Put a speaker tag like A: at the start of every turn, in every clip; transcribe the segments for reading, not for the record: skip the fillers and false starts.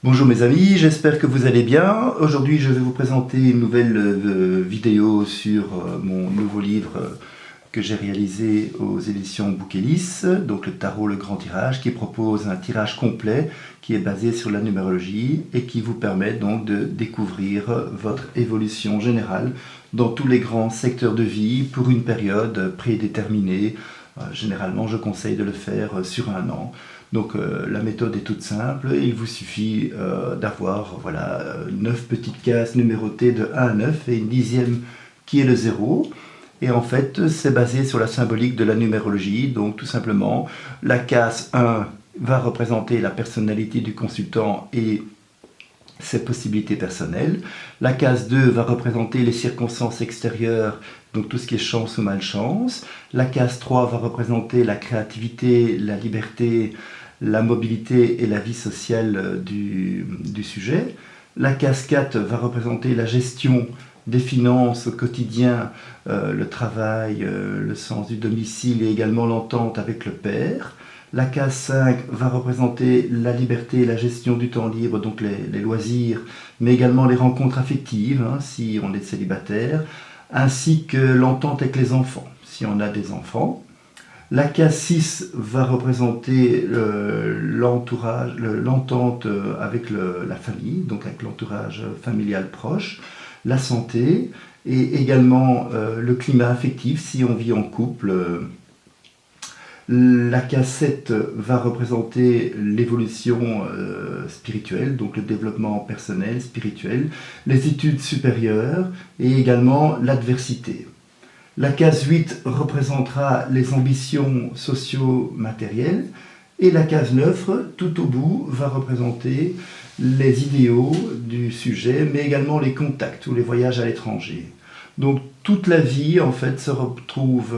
A: Bonjour mes amis, j'espère que vous allez bien. Aujourd'hui je vais vous présenter une nouvelle vidéo sur mon nouveau livre que j'ai réalisé aux éditions Bouquelis, donc le tarot le grand tirage, qui propose un tirage complet qui est basé sur la numérologie et qui vous permet donc de découvrir votre évolution générale dans tous les grands secteurs de vie pour une période prédéterminée. Généralement je conseille de le faire sur un an. Donc la méthode est toute simple, il vous suffit d'avoir 9 petites cases numérotées de 1 à 9 et une dixième qui est le 0. Et en fait c'est basé sur la symbolique de la numérologie, donc tout simplement la case 1 va représenter la personnalité du consultant et ses possibilités personnelles. La case 2 va représenter les circonstances extérieures, donc tout ce qui est chance ou malchance. La case 3 va représenter la créativité, la liberté, la mobilité et la vie sociale du sujet. La case 4 va représenter la gestion des finances au quotidien, le travail, le sens du domicile et également l'entente avec le père. La case 5 va représenter la liberté et la gestion du temps libre, donc les loisirs, mais également les rencontres affectives, si on est célibataire, ainsi que l'entente avec les enfants, si on a des enfants. La case 6 va représenter l'entourage, l'entente avec la famille, donc avec l'entourage familial proche, la santé et également le climat affectif si on vit en couple. La case 7 va représenter l'évolution spirituelle, donc le développement personnel, spirituel, les études supérieures et également l'adversité. La case 8 représentera les ambitions socio-matérielles et la case 9, tout au bout, va représenter les idéaux du sujet, mais également les contacts ou les voyages à l'étranger. Donc toute la vie en fait se retrouve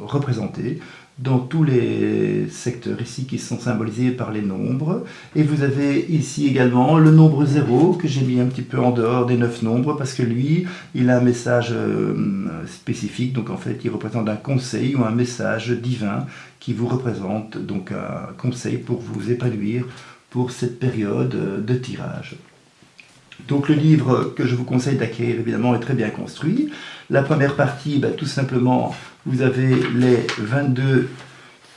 A: représentée dans tous les secteurs ici qui sont symbolisés par les nombres. Et vous avez ici également le nombre 0 que j'ai mis un petit peu en dehors des 9 nombres parce que lui, il a un message spécifique. Donc en fait, il représente un conseil ou un message divin qui vous représente, donc un conseil pour vous épanouir pour cette période de tirage. Donc le livre que je vous conseille d'acquérir évidemment est très bien construit. La première partie, tout simplement, vous avez les 22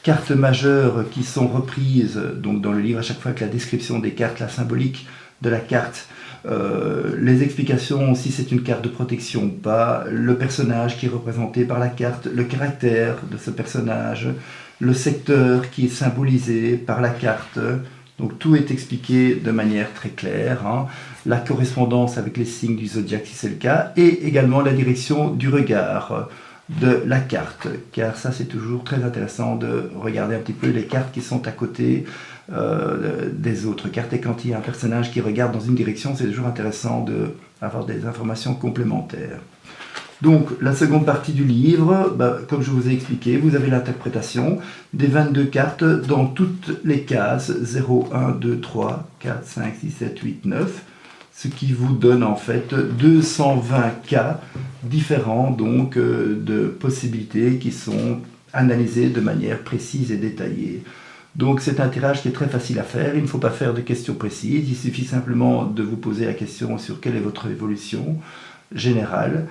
A: cartes majeures qui sont reprises donc dans le livre à chaque fois avec la description des cartes, la symbolique de la carte, les explications si c'est une carte de protection ou pas, le personnage qui est représenté par la carte, le caractère de ce personnage, le secteur qui est symbolisé par la carte. Donc tout est expliqué de manière très claire, la correspondance avec les signes du zodiaque si c'est le cas, et également la direction du regard de la carte, car ça c'est toujours très intéressant de regarder un petit peu les cartes qui sont à côté des autres cartes, et quand il y a un personnage qui regarde dans une direction, c'est toujours intéressant d'avoir des informations complémentaires. Donc la seconde partie du livre, comme je vous ai expliqué, vous avez l'interprétation des 22 cartes dans toutes les cases 0, 1, 2, 3, 4, 5, 6, 7, 8, 9, ce qui vous donne en fait 220 cas différents donc, de possibilités qui sont analysées de manière précise et détaillée. Donc c'est un tirage qui est très facile à faire, il ne faut pas faire de questions précises, il suffit simplement de vous poser la question sur quelle est votre évolution générale,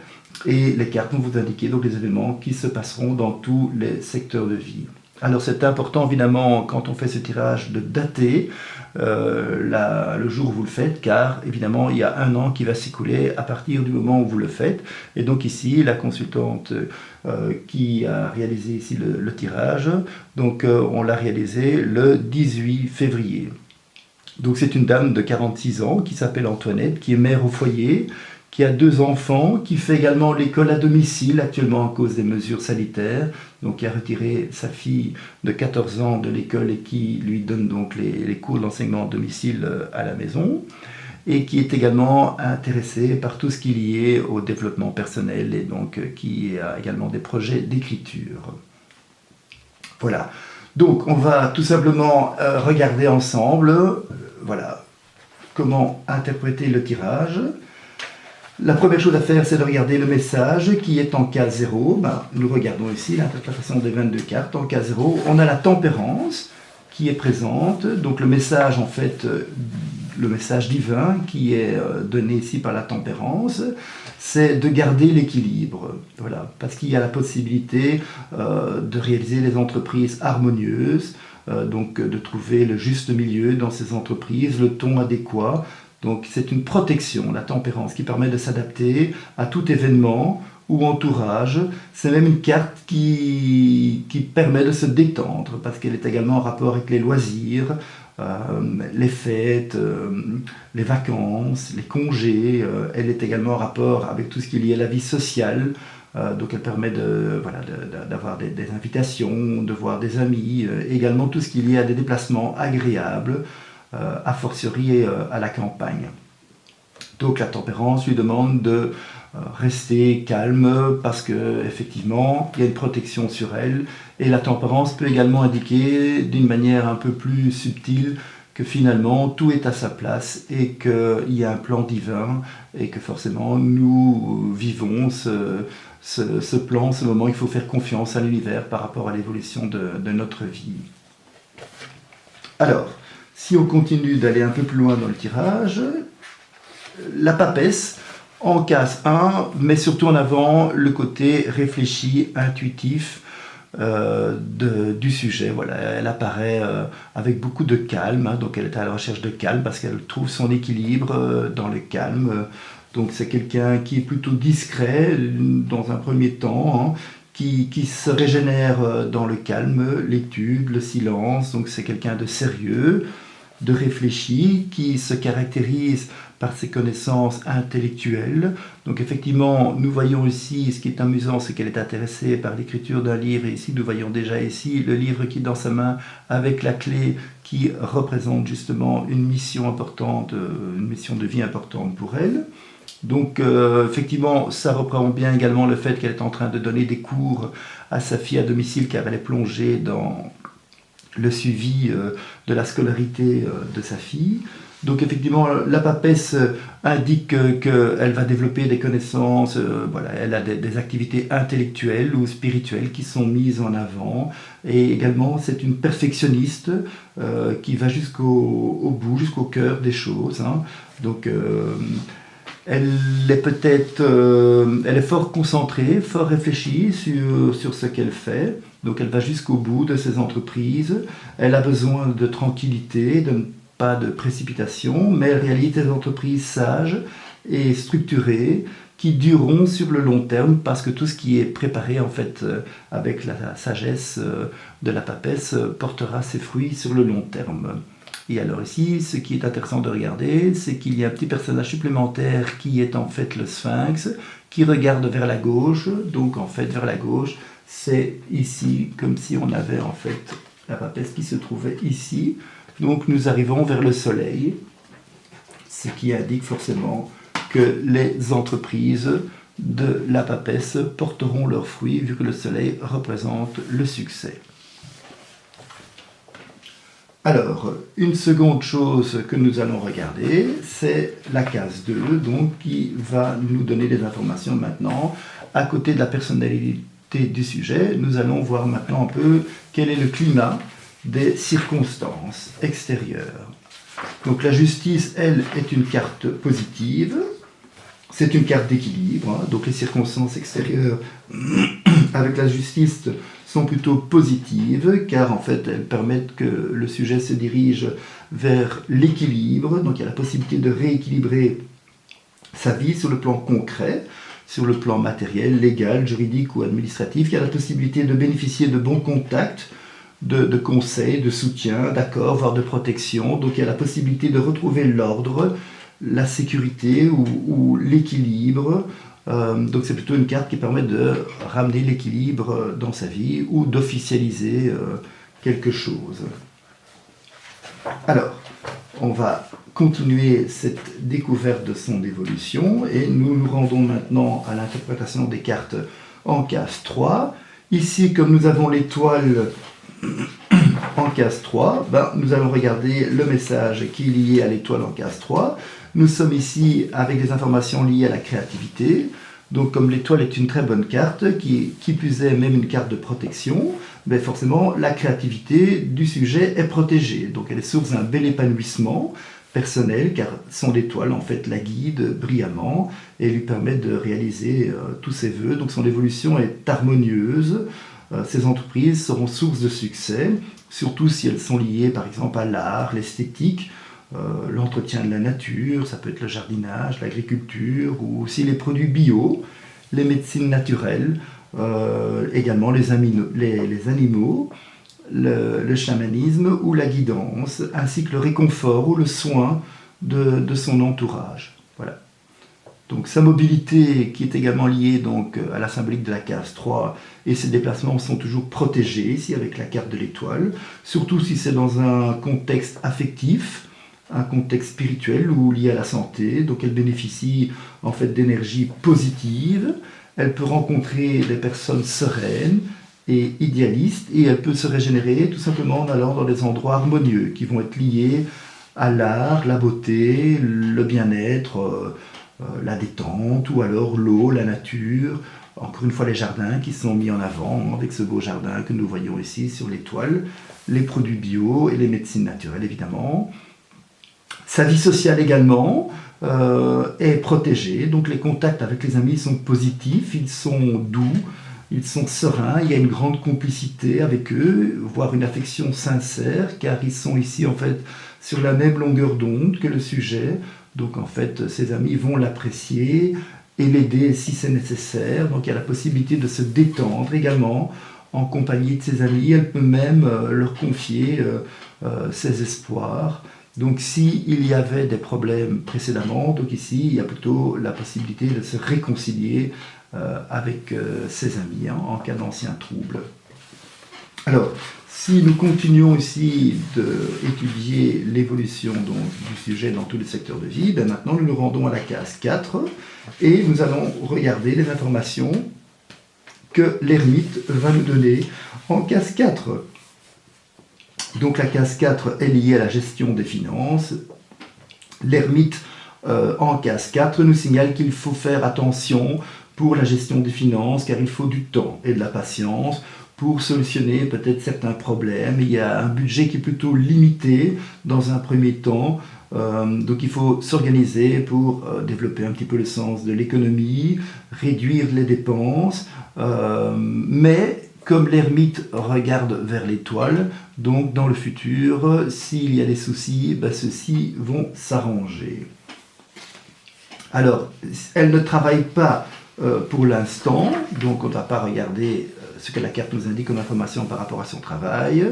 A: et les cartes vont vous indiquer donc les événements qui se passeront dans tous les secteurs de vie. Alors c'est important évidemment quand on fait ce tirage de dater le jour où vous le faites, car évidemment il y a un an qui va s'écouler à partir du moment où vous le faites, et donc ici la consultante qui a réalisé ici le tirage, donc on l'a réalisé le 18 février. Donc c'est une dame de 46 ans qui s'appelle Antoinette, qui est mère au foyer, qui a 2 enfants, qui fait également l'école à domicile actuellement à cause des mesures sanitaires, donc qui a retiré sa fille de 14 ans de l'école et qui lui donne donc les cours d'enseignement à domicile à la maison, et qui est également intéressée par tout ce qui est lié au développement personnel et donc qui a également des projets d'écriture. Voilà, donc on va tout simplement regarder ensemble comment interpréter le tirage. La première chose à faire, c'est de regarder le message qui est en case 0. Nous regardons ici l'interprétation des 22 cartes. En case 0, on a la tempérance qui est présente. Donc le message, en fait, le message divin qui est donné ici par la tempérance, c'est de garder l'équilibre. Voilà, parce qu'il y a la possibilité de réaliser des entreprises harmonieuses, donc de trouver le juste milieu dans ces entreprises, le ton adéquat. Donc c'est une protection, la tempérance, qui permet de s'adapter à tout événement ou entourage. C'est même une carte qui permet de se détendre, parce qu'elle est également en rapport avec les loisirs, les fêtes, les vacances, les congés. Elle est également en rapport avec tout ce qui est lié à la vie sociale. Donc elle permet d'avoir des invitations, de voir des amis, également tout ce qui est lié à des déplacements agréables, a fortiori à la campagne. Donc la tempérance lui demande de rester calme parce qu'effectivement il y a une protection sur elle, et la tempérance peut également indiquer d'une manière un peu plus subtile que finalement tout est à sa place et qu'il y a un plan divin et que forcément nous vivons ce plan, ce moment. Il faut faire confiance à l'univers par rapport à l'évolution de notre vie. Alors, si on continue d'aller un peu plus loin dans le tirage, la papesse en case 1 met surtout en avant le côté réfléchi, intuitif du sujet. Voilà, elle apparaît avec beaucoup de calme, hein, donc elle est à la recherche de calme parce qu'elle trouve son équilibre dans le calme. Donc c'est quelqu'un qui est plutôt discret dans un premier temps, hein, qui se régénère dans le calme, l'étude, le silence. Donc c'est quelqu'un de sérieux, de réfléchi, qui se caractérise par ses connaissances intellectuelles. Donc effectivement, nous voyons ici, ce qui est amusant, c'est qu'elle est intéressée par l'écriture d'un livre, et ici nous voyons déjà ici le livre qui est dans sa main avec la clé qui représente justement une mission importante, une mission de vie importante pour elle. Donc effectivement, ça reprend bien également le fait qu'elle est en train de donner des cours à sa fille à domicile, car elle est plongée dans le suivi de la scolarité de sa fille. Donc effectivement, la papesse indique qu'elle va développer des connaissances, voilà, elle a des activités intellectuelles ou spirituelles qui sont mises en avant. Et également, c'est une perfectionniste qui va jusqu'au bout, jusqu'au cœur des choses, hein. Donc elle est fort concentrée, fort réfléchie sur ce qu'elle fait. Donc elle va jusqu'au bout de ses entreprises. Elle a besoin de tranquillité, pas de précipitation, mais elle réalise des entreprises sages et structurées qui dureront sur le long terme, parce que tout ce qui est préparé en fait avec la sagesse de la papesse portera ses fruits sur le long terme. Et alors ici, ce qui est intéressant de regarder, c'est qu'il y a un petit personnage supplémentaire qui est en fait le sphinx, qui regarde vers la gauche. Donc en fait vers la gauche, c'est ici comme si on avait en fait la papesse qui se trouvait ici. Donc nous arrivons vers le soleil, ce qui indique forcément que les entreprises de la papesse porteront leurs fruits, vu que le soleil représente le succès. Alors, une seconde chose que nous allons regarder, c'est la case 2, donc, qui va nous donner des informations maintenant. À côté de la personnalité du sujet, nous allons voir maintenant un peu quel est le climat des circonstances extérieures. Donc la justice, elle, est une carte positive. C'est une carte d'équilibre, hein. Donc les circonstances extérieures avec la justice sont plutôt positives, car en fait elles permettent que le sujet se dirige vers l'équilibre. Donc il y a la possibilité de rééquilibrer sa vie sur le plan concret, sur le plan matériel, légal, juridique ou administratif. Il y a la possibilité de bénéficier de bons contacts, de conseils, de soutien, d'accords, voire de protection. Donc il y a la possibilité de retrouver l'ordre, la sécurité ou l'équilibre. Donc c'est plutôt une carte qui permet de ramener l'équilibre dans sa vie ou d'officialiser quelque chose. Alors, on va continuer cette découverte de son évolution et nous nous rendons maintenant à l'interprétation des cartes en case 3. Ici, comme nous avons l'étoile en case 3, nous allons regarder le message qui est lié à l'étoile en case 3. Nous sommes ici avec des informations liées à la créativité. Donc comme l'étoile est une très bonne carte, qui plus est même une carte de protection, ben forcément la créativité du sujet est protégée. Donc elle est source d'un bel épanouissement personnel, car son étoile en fait la guide brillamment et lui permet de réaliser tous ses vœux. Donc son évolution est harmonieuse. Ces entreprises seront source de succès, surtout si elles sont liées par exemple à l'art, l'esthétique, l'entretien de la nature, ça peut être le jardinage, l'agriculture, ou aussi les produits bio, les médecines naturelles, également les animaux, le chamanisme ou la guidance, ainsi que le réconfort ou le soin de son entourage. Voilà. Donc sa mobilité qui est également liée donc à la symbolique de la case 3 et ses déplacements sont toujours protégés ici avec la carte de l'étoile, surtout si c'est dans un contexte affectif, un contexte spirituel ou lié à la santé. Donc elle bénéficie en fait d'énergie positive, elle peut rencontrer des personnes sereines et idéalistes et elle peut se régénérer tout simplement en allant dans des endroits harmonieux qui vont être liés à l'art, la beauté, le bien-être, la détente, ou alors l'eau, la nature, encore une fois les jardins qui sont mis en avant avec ce beau jardin que nous voyons ici sur l'étoile, les produits bio et les médecines naturelles évidemment. Sa vie sociale également est protégée, donc les contacts avec les amis sont positifs, ils sont doux, ils sont sereins, il y a une grande complicité avec eux, voire une affection sincère, car ils sont ici en fait sur la même longueur d'onde que le sujet. Donc en fait, ses amis vont l'apprécier et l'aider si c'est nécessaire. Donc il y a la possibilité de se détendre également en compagnie de ses amis. Elle peut même leur confier ses espoirs. Donc s'il y avait des problèmes précédemment, donc ici il y a plutôt la possibilité de se réconcilier avec ses amis en cas d'anciens troubles. Alors, si nous continuons ici d'étudier l'évolution du sujet dans tous les secteurs de vie, ben maintenant nous nous rendons à la case 4 et nous allons regarder les informations que l'ermite va nous donner en case 4. Donc la case 4 est liée à la gestion des finances. L'ermite en case 4 nous signale qu'il faut faire attention pour la gestion des finances car il faut du temps et de la patience pour solutionner peut-être certains problèmes. Il y a un budget qui est plutôt limité dans un premier temps, donc il faut s'organiser pour développer un petit peu le sens de l'économie, réduire les dépenses, mais comme l'ermite regarde vers l'étoile, donc dans le futur, s'il y a des soucis, ben ceux-ci vont s'arranger. Alors, elle ne travaille pas pour l'instant, donc on ne va pas regarder ce que la carte nous indique comme information par rapport à son travail.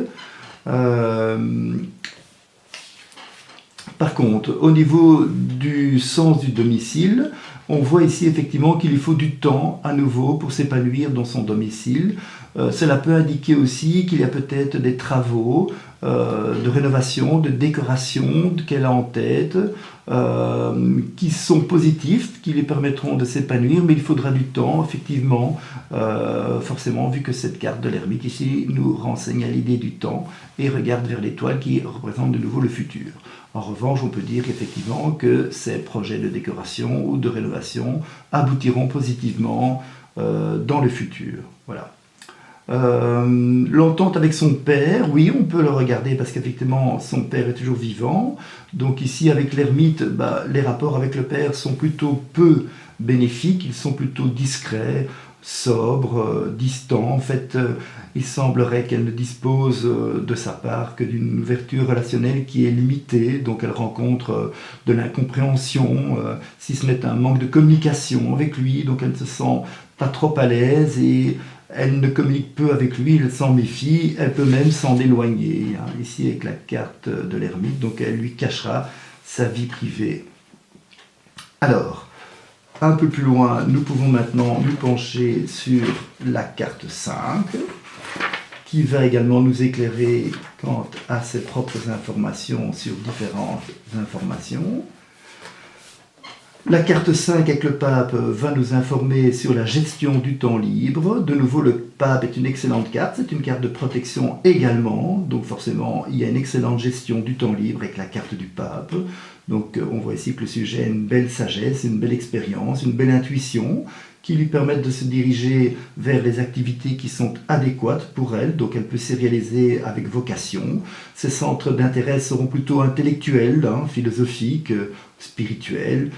A: Par contre, au niveau du sens du domicile, on voit ici effectivement qu'il lui faut du temps à nouveau pour s'épanouir dans son domicile. Cela peut indiquer aussi qu'il y a peut-être des travaux de rénovation, de décoration qu'elle a en tête, qui sont positifs, qui lui permettront de s'épanouir, mais il faudra du temps, effectivement, forcément, vu que cette carte de l'ermite ici nous renseigne à l'idée du temps et regarde vers l'étoile qui représente de nouveau le futur. En revanche, on peut dire effectivement que ces projets de décoration ou de rénovation aboutiront positivement dans le futur. Voilà. L'entente avec son père, oui, on peut le regarder parce qu'effectivement son père est toujours vivant. Donc ici avec l'ermite, les rapports avec le père sont plutôt peu bénéfiques, ils sont plutôt discrets, sobres, distants. En fait, il semblerait qu'elle ne dispose de sa part que d'une ouverture relationnelle qui est limitée, donc elle rencontre de l'incompréhension, si ce n'est un manque de communication avec lui, donc elle ne se sent pas trop à l'aise et elle ne communique peu avec lui, elle s'en méfie, elle peut même s'en éloigner, ici avec la carte de l'ermite, donc elle lui cachera sa vie privée. Alors, un peu plus loin, nous pouvons maintenant nous pencher sur la carte 5, qui va également nous éclairer quant à ses propres informations sur différentes informations. La carte 5 avec le pape va nous informer sur la gestion du temps libre. De nouveau, le pape est une excellente carte, c'est une carte de protection également. Donc forcément, il y a une excellente gestion du temps libre avec la carte du pape. Donc on voit ici que le sujet a une belle sagesse, une belle expérience, une belle intuition qui lui permettent de se diriger vers les activités qui sont adéquates pour elle, donc elle peut s'y réaliser avec vocation. Ses centres d'intérêt seront plutôt intellectuels, philosophiques, spirituels,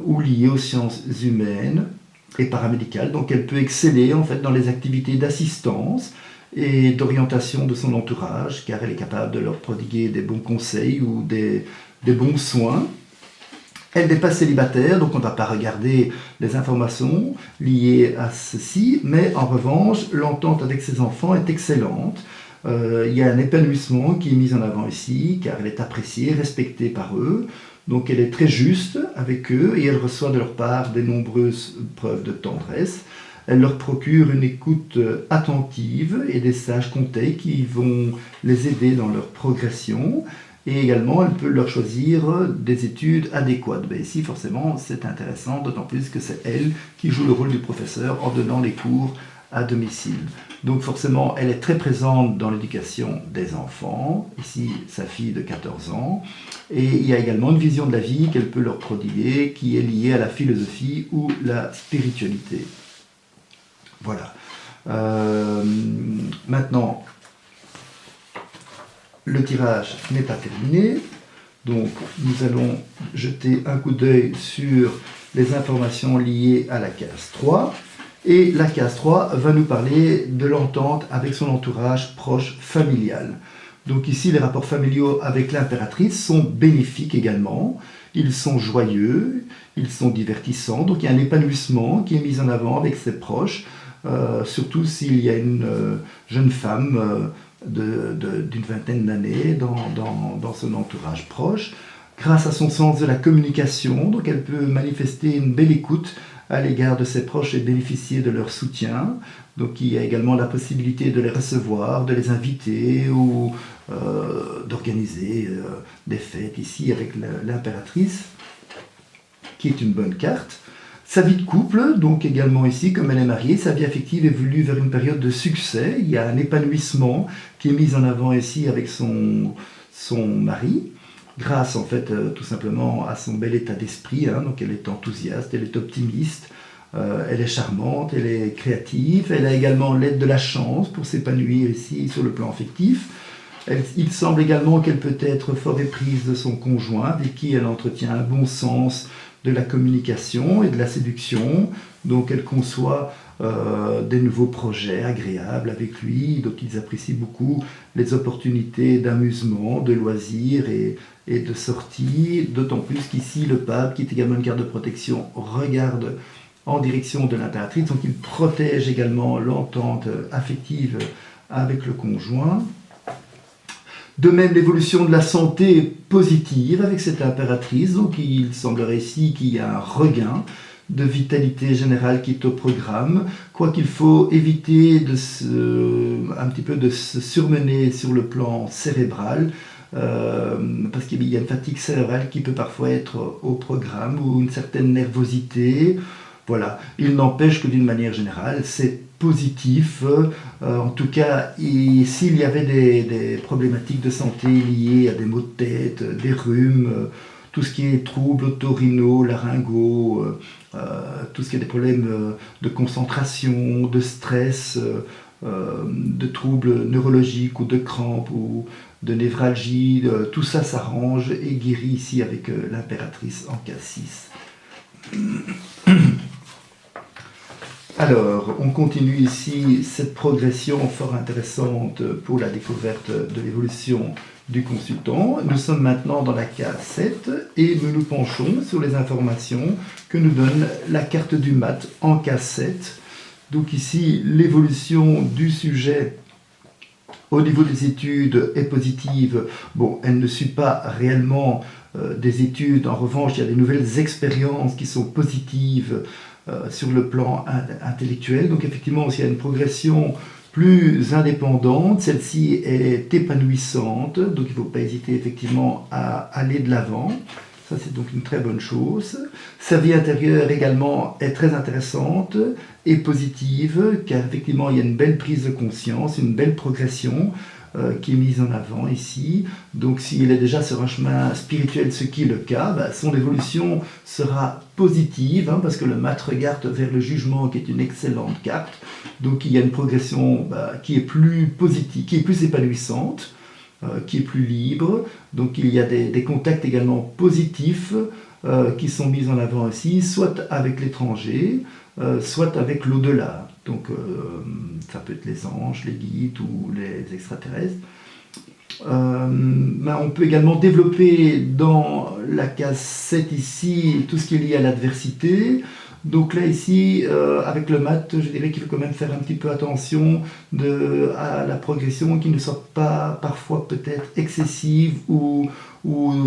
A: ou liés aux sciences humaines et paramédicales. Donc elle peut exceller en fait dans les activités d'assistance et d'orientation de son entourage, car elle est capable de leur prodiguer des bons conseils ou des bons soins. Elle n'est pas célibataire, donc on ne va pas regarder les informations liées à ceci, mais en revanche, l'entente avec ses enfants est excellente. Il y a un épanouissement qui est mis en avant ici, car elle est appréciée, respectée par eux. Donc elle est très juste avec eux et elle reçoit de leur part de nombreuses preuves de tendresse. Elle leur procure une écoute attentive et des sages conseils qui vont les aider dans leur progression. Et également, elle peut leur choisir des études adéquates. Ben ici, forcément, c'est intéressant, d'autant plus que c'est elle qui joue le rôle du professeur en donnant les cours à domicile. Donc forcément, elle est très présente dans l'éducation des enfants. Ici, sa fille de 14 ans. Et il y a également une vision de la vie qu'elle peut leur prodiguer, qui est liée à la philosophie ou la spiritualité. Voilà. Maintenant, le tirage n'est pas terminé, donc nous allons jeter un coup d'œil sur les informations liées à la case 3. Et la case 3 va nous parler de l'entente avec son entourage proche familial. Donc ici, les rapports familiaux avec l'impératrice sont bénéfiques également. Ils sont joyeux, ils sont divertissants, donc il y a un épanouissement qui est mis en avant avec ses proches, surtout s'il y a une jeune femme d'une vingtaine d'années dans son entourage proche. Grâce à son sens de la communication, donc elle peut manifester une belle écoute à l'égard de ses proches et bénéficier de leur soutien. Donc il y a également la possibilité de les recevoir, de les inviter ou d'organiser des fêtes ici avec l'impératrice, qui est une bonne carte. Sa vie de couple, donc également ici, comme elle est mariée, sa vie affective évolue vers une période de succès. Il y a un épanouissement qui est mis en avant ici avec son mari, grâce en fait tout simplement à son bel état d'esprit. Donc elle est enthousiaste, elle est optimiste, elle est charmante, elle est créative. Elle a également l'aide de la chance pour s'épanouir ici sur le plan affectif. Il semble également qu'elle peut être fort éprise de son conjoint, avec qui elle entretient un bon sens de la communication et de la séduction. Donc elle conçoit des nouveaux projets agréables avec lui. Donc ils apprécient beaucoup les opportunités d'amusement, de loisirs et de sortie. D'autant plus qu'ici le pape, qui est également une carte de protection, regarde en direction de l'impératrice. Donc il protège également l'entente affective avec le conjoint. De même, l'évolution de la santé est positive avec cette impératrice, donc il semblerait ici qu'il y a un regain de vitalité générale qui est au programme, quoiqu'il faut éviter un petit peu de se surmener sur le plan cérébral, parce qu'il y a une fatigue cérébrale qui peut parfois être au programme, ou une certaine nervosité. Voilà, il n'empêche que d'une manière générale, c'est positif. En tout cas, s'il y avait des problématiques de santé liées à des maux de tête, des rhumes, tout ce qui est troubles otorhinaux, laryngaux, tout ce qui est des problèmes de concentration, de stress, de troubles neurologiques ou de crampes ou de névralgie, tout ça s'arrange et guérit ici avec l'impératrice en case 6. Alors, on continue ici cette progression fort intéressante pour la découverte de l'évolution du consultant. Nous sommes maintenant dans la case 7 et nous nous penchons sur les informations que nous donne la carte du mat en case 7. Donc ici, l'évolution du sujet au niveau des études est positive. Bon, elle ne suit pas réellement des études. En revanche, il y a des nouvelles expériences qui sont positives sur le plan intellectuel. Donc effectivement, il y a une progression plus indépendante. Celle-ci est épanouissante. Donc il ne faut pas hésiter effectivement à aller de l'avant. Ça, c'est donc une très bonne chose. Sa vie intérieure également est très intéressante et positive, car effectivement, il y a une belle prise de conscience, une belle progression qui est mise en avant ici. Donc s'il est déjà sur un chemin spirituel, ce qui est le cas, son évolution sera positive, parce que le mat regarde vers le jugement, qui est une excellente carte. Donc il y a une progression qui est plus positive, qui est plus épanouissante, qui est plus libre. Donc il y a des contacts également positifs qui sont mis en avant ici, soit avec l'étranger, soit avec l'au-delà. Donc ça peut être les anges, les guides ou les extraterrestres. On peut également développer dans la case 7 ici tout ce qui est lié à l'adversité. Donc là ici, avec le mat, je dirais qu'il faut quand même faire un petit peu attention à la progression, qui ne soit pas parfois peut-être excessive, ou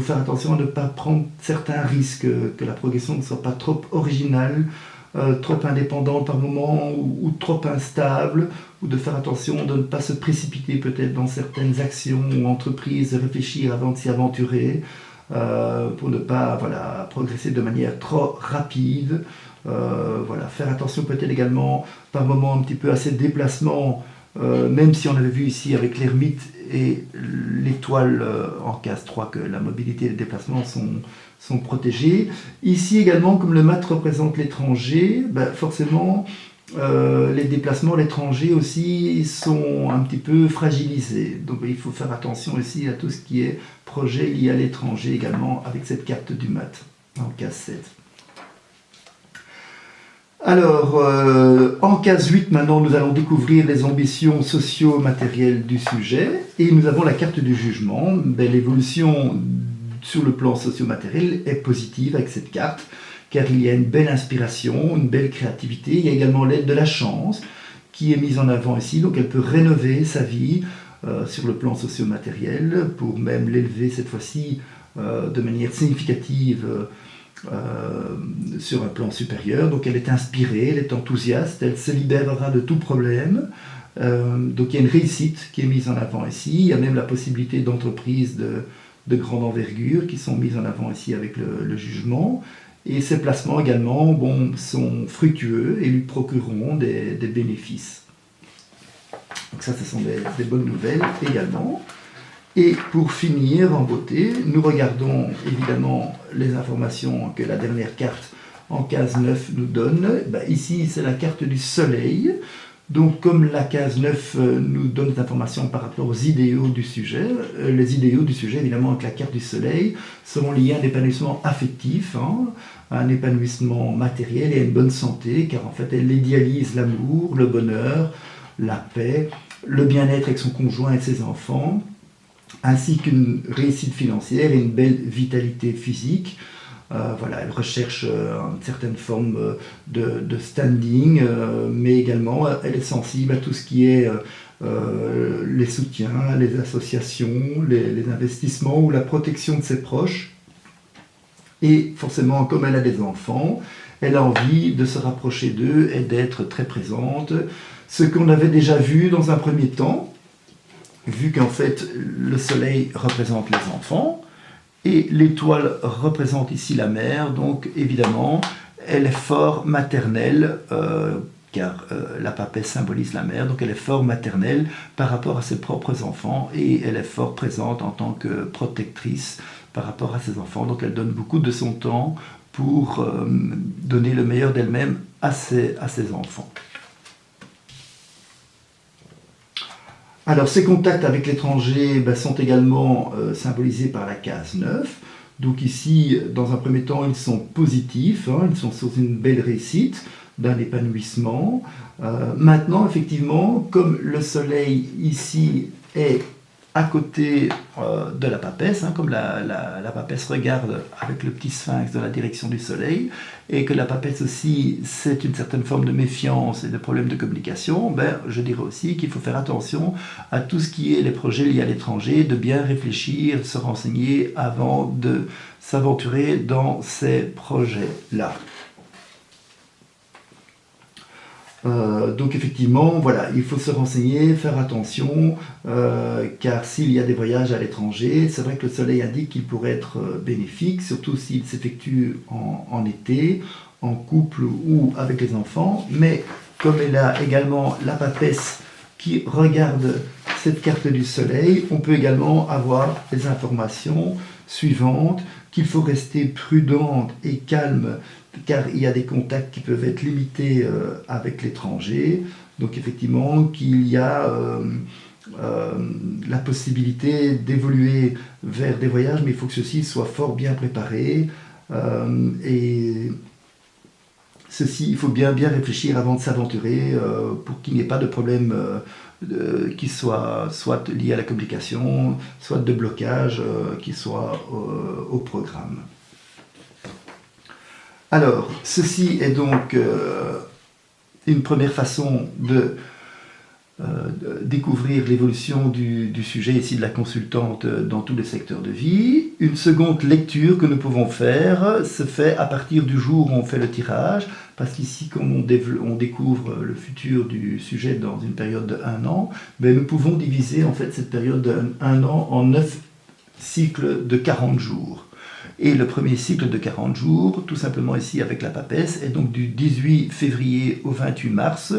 A: faire attention à ne pas prendre certains risques, que la progression ne soit pas trop originale, trop indépendante par moment, ou trop instable, ou de faire attention de ne pas se précipiter peut-être dans certaines actions ou entreprises, de réfléchir avant de s'y aventurer, pour ne pas progresser de manière trop rapide. Faire attention peut-être également par moment un petit peu à ces déplacements, même si on avait vu ici avec l'ermite et l'étoile en case 3 que la mobilité et les déplacements sont protégés. Ici également, comme le mat représente l'étranger, forcément les déplacements à l'étranger aussi sont un petit peu fragilisés. Donc il faut faire attention aussi à tout ce qui est projet lié à l'étranger également avec cette carte du mat en case 7. Alors, en case 8, maintenant, nous allons découvrir les ambitions socio-matérielles du sujet, et nous avons la carte du jugement. L'évolution sur le plan socio-matériel est positive avec cette carte, car il y a une belle inspiration, une belle créativité. Il y a également l'aide de la chance qui est mise en avant ici, donc elle peut rénover sa vie sur le plan socio-matériel, pour même l'élever cette fois-ci de manière significative sur un plan supérieur. Donc elle est inspirée, elle est enthousiaste, elle se libérera de tout problème. Donc il y a une réussite qui est mise en avant ici. Il y a même la possibilité d'entreprises de grande envergure qui sont mises en avant ici avec le jugement. Et ces placements également sont fructueux et lui procureront des bénéfices. Donc ça, ce sont des bonnes nouvelles également. Et pour finir en beauté, nous regardons évidemment les informations que la dernière carte en case 9 nous donne. Ici, c'est la carte du soleil. Donc, comme la case 9 nous donne des informations par rapport aux idéaux du sujet, les idéaux du sujet, évidemment, avec la carte du soleil, seront liés à un épanouissement affectif, à un épanouissement matériel et à une bonne santé, car en fait, elle idéalise l'amour, le bonheur, la paix, le bien-être avec son conjoint et ses enfants, ainsi qu'une réussite financière et une belle vitalité physique. Elle recherche une certaine forme de standing, mais également elle est sensible à tout ce qui est les soutiens, les associations, les investissements ou la protection de ses proches. Et forcément, comme elle a des enfants, elle a envie de se rapprocher d'eux et d'être très présente. Ce qu'on avait déjà vu dans un premier temps, vu qu'en fait le soleil représente les enfants et l'étoile représente ici la mère, donc évidemment elle est fort maternelle, car la papesse symbolise la mère, donc elle est fort maternelle par rapport à ses propres enfants, et elle est fort présente en tant que protectrice par rapport à ses enfants, donc elle donne beaucoup de son temps pour donner le meilleur d'elle-même à ses enfants. Alors, ces contacts avec l'étranger sont également symbolisés par la case 9. Donc ici, dans un premier temps, ils sont positifs, ils sont sur une belle réussite, d'un épanouissement. Maintenant, effectivement, comme le soleil ici est à côté de la papesse, comme la papesse regarde avec le petit sphinx dans la direction du soleil, et que la papesse aussi, c'est une certaine forme de méfiance et de problèmes de communication, je dirais aussi qu'il faut faire attention à tout ce qui est les projets liés à l'étranger, de bien réfléchir, de se renseigner avant de s'aventurer dans ces projets-là. Donc effectivement, voilà, il faut se renseigner, faire attention, car s'il y a des voyages à l'étranger, c'est vrai que le soleil indique qu'il pourrait être bénéfique, surtout s'il s'effectue en été, en couple ou avec les enfants, mais comme elle a également la papesse qui regarde cette carte du soleil, on peut également avoir les informations suivantes, qu'il faut rester prudente et calme car il y a des contacts qui peuvent être limités avec l'étranger. Donc effectivement qu'il y a la possibilité d'évoluer vers des voyages, mais il faut que ceci soit fort bien préparé. Et ceci, il faut bien réfléchir avant de s'aventurer pour qu'il n'y ait pas de problème qui soit soit lié à la communication, soit de blocage qui soit au programme. Alors, ceci est donc une première façon de découvrir l'évolution du sujet ici de la consultante dans tous les secteurs de vie. Une seconde lecture que nous pouvons faire se fait à partir du jour où on fait le tirage, parce qu'ici, comme on découvre le futur du sujet dans une période de 1 an, ben nous pouvons diviser en fait cette période de 1 an en 9 cycles de 40 jours. Et le premier cycle de 40 jours, tout simplement ici avec la papesse, est donc du 18 février au 28 mars,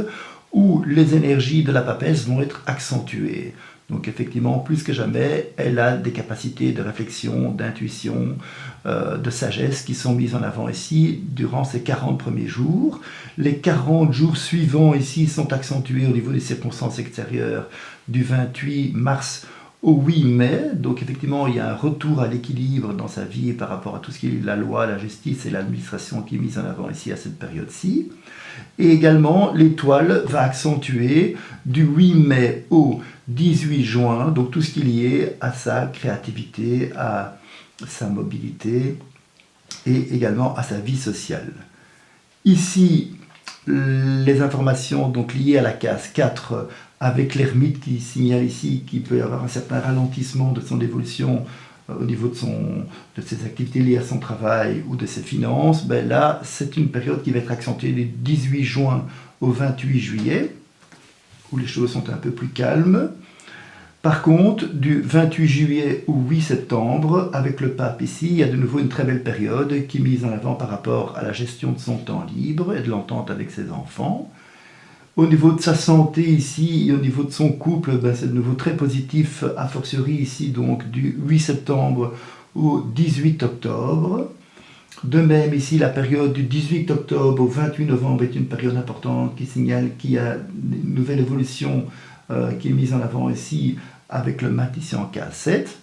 A: où les énergies de la papesse vont être accentuées. Donc effectivement, plus que jamais, elle a des capacités de réflexion, d'intuition, de sagesse qui sont mises en avant ici durant ces 40 premiers jours. Les 40 jours suivants ici sont accentués au niveau des circonstances extérieures du 28 mars au 8 mai, donc effectivement il y a un retour à l'équilibre dans sa vie par rapport à tout ce qui est la loi, la justice et l'administration qui est mise en avant ici à cette période-ci. Et également l'étoile va accentuer du 8 mai au 18 juin, donc tout ce qui est lié à sa créativité, à sa mobilité et également à sa vie sociale. Ici, les informations donc liées à la case 4 avec l'ermite qui signale ici qu'il peut y avoir un certain ralentissement de son évolution au niveau de ses activités liées à son travail ou de ses finances, ben là, c'est une période qui va être accentuée du 18 juin au 28 juillet, où les choses sont un peu plus calmes. Par contre, du 28 juillet au 8 septembre, avec le pape ici, il y a de nouveau une très belle période qui est mise en avant par rapport à la gestion de son temps libre et de l'entente avec ses enfants. Au niveau de sa santé ici et au niveau de son couple, ben c'est de nouveau très positif, a fortiori ici donc du 8 septembre au 18 octobre. De même ici la période du 18 octobre au 28 novembre est une période importante qui signale qu'il y a une nouvelle évolution qui est mise en avant ici avec le mat ici en case 7.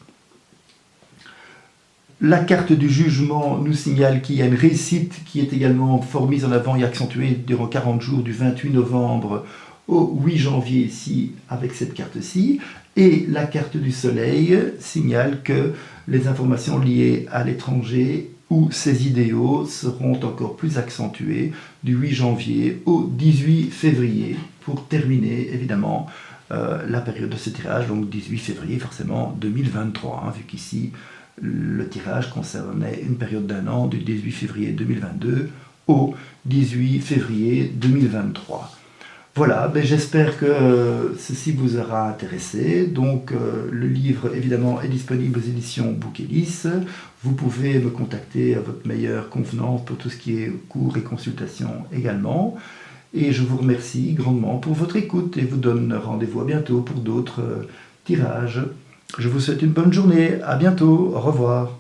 A: La carte du jugement nous signale qu'il y a une réussite qui est également fort mise en avant et accentuée durant 40 jours du 28 novembre au 8 janvier ici avec cette carte-ci. Et la carte du soleil signale que les informations liées à l'étranger ou ses idéaux seront encore plus accentuées du 8 janvier au 18 février pour terminer évidemment la période de ce tirage, donc 18 février forcément 2023, hein, vu qu'ici le tirage concernait une période d'1 an du 18 février 2022 au 18 février 2023. Voilà, ben j'espère que ceci vous aura intéressé. Donc le livre évidemment est disponible aux éditions Bouquelis. Vous pouvez me contacter à votre meilleure convenance pour tout ce qui est cours et consultations également. Et je vous remercie grandement pour votre écoute et vous donne rendez-vous à bientôt pour d'autres tirages. Je vous souhaite une bonne journée, à bientôt, au revoir.